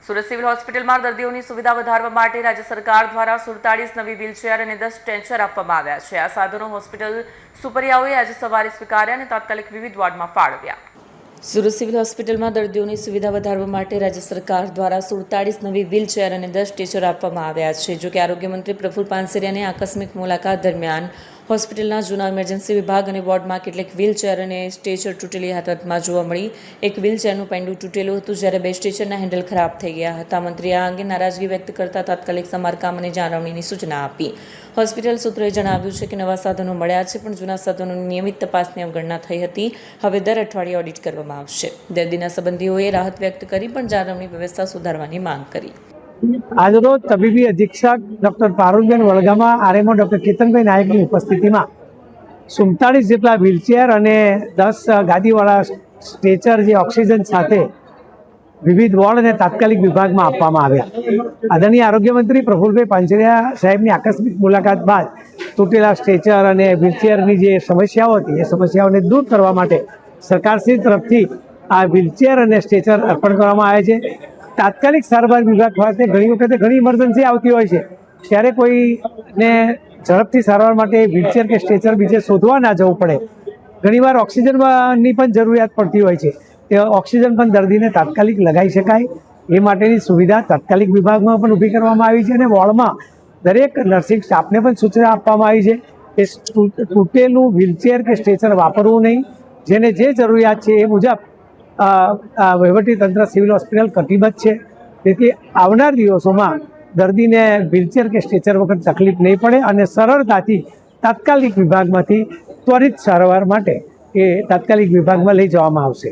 Surat civil હોસ્પિટલમાં દર્દીઓની સુવિધા વધારવા માટે રાજ્ય સરકાર દ્વારા 47 નવી વ્હીલચેર અને 10 સ્ટ્રેચર આપવામાં આવ્યા છે। આ સાધનો હોસ્પિટલ સુપરિયાઓએ આજે સવારે સ્વીકાર્યા અને તાત્કાલિક વિવિધ વોર્ડમાં ફાળવ્યા। સુરત સિવિલ હોસ્પિટલમાં દર્દીઓની સુવિધા વધારવા માટે રાજ્ય સરકાર દ્વારા 47 નવી વ્હીલચેર અને 10 સ્ટ્રેચર આપવામાં આવ્યા છે। જો કે આરોગ્ય મંત્રી પ્રફુલ પાનસેરિયાની આકસ્મિક મુલાકાત દરમિયાન હોસ્પિટલના જૂના ઇમરજન્સી વિભાગ અને વોર્ડમાં કેટલીક વ્હીલચેર અને સ્ટ્રેચર તૂટેલી હાલતમાં જોવા મળી। એક વ્હીલચેરનું પૈંડું તૂટેલું હતું, જ્યારે 2 સ્ટ્રેચરના હેન્ડલ ખરાબ થઈ ગયા હતા। મંત્રીએ આ અંગે નારાજગી વ્યક્ત કરતા તાત્કાલિક સમારકામ અને જાળવણીની સૂચના આપી। હોસ્પિટલ સૂત્રોએ જણાવ્યું છે કે નવા સાધનો મળ્યા છે, પણ જૂના સાધનોની નિયમિત તપાસની અવગણના થઈ હતી। હવે દર અઠવાડિયે ઓડિટ કરવામાં આવશે। દર્દીના સંબંધીઓએ રાહત વ્યક્ત કરી પણ જાળવણી વ્યવસ્થા સુધારવાની માંગ કરી। આજરોજ તબીબી અધિક્ષક doctor Parulben Vadgama, RMO doctor Ketanbhai નાયકની ઉપસ્થિતિમાં 47 જેટલા વ્હીલચેર અને 10 ગાદીવાળા સ્ટ્રેચર જે ઓક્સિજન સાથે વિવિધ વોર્ડ અને તાત્કાલિક વિભાગમાં આપવામાં આવ્યા। આદરણીય આરોગ્ય મંત્રી પ્રફુલભાઈ પાનસેરિયા સાહેબની આકસ્મિક મુલાકાત બાદ તૂટેલા સ્ટ્રેચર અને વ્હીલચેરની જે સમસ્યાઓ હતી એ સમસ્યાઓને દૂર કરવા માટે સરકારશ્રી તરફથી આ વ્હીલચેર અને સ્ટ્રેચર અર્પણ કરવામાં આવે છે। તાત્કાલિક સારવાર વિભાગ ખાતે ઘણી વખતે ઘણી ઇમરજન્સી આવતી હોય છે, ત્યારે કોઈને ઝડપથી સારવાર માટે વ્હીલચેર કે સ્ટ્રેચર બીજે શોધવા ના જવું પડે। ઘણીવાર ઓક્સિજનની પણ જરૂરિયાત પડતી હોય છે, તે ઓક્સિજન પણ દર્દીને તાત્કાલિક લગાવી શકાય એ માટેની સુવિધા તાત્કાલિક વિભાગમાં પણ ઊભી કરવામાં આવી છે અને વોર્ડમાં દરેક નર્સિંગ સ્ટાફને પણ સૂચના આપવામાં આવી છે કે તૂટેલું વ્હીલચેર કે સ્ટ્રેચર વાપરવું નહીં। જેને જે જરૂરિયાત છે એ મુજબ વહીવટીતંત્ર સિવિલ હોસ્પિટલ કટિબદ્ધ છે, તેથી આવનાર દિવસોમાં દર્દીને વ્હીલચેર કે સ્ટ્રેચર વગર તકલીફ નહીં પડે અને સરળતાથી તાત્કાલિક વિભાગમાંથી ત્વરિત સારવાર માટે એ તાત્કાલિક વિભાગમાં લઈ જવામાં આવશે।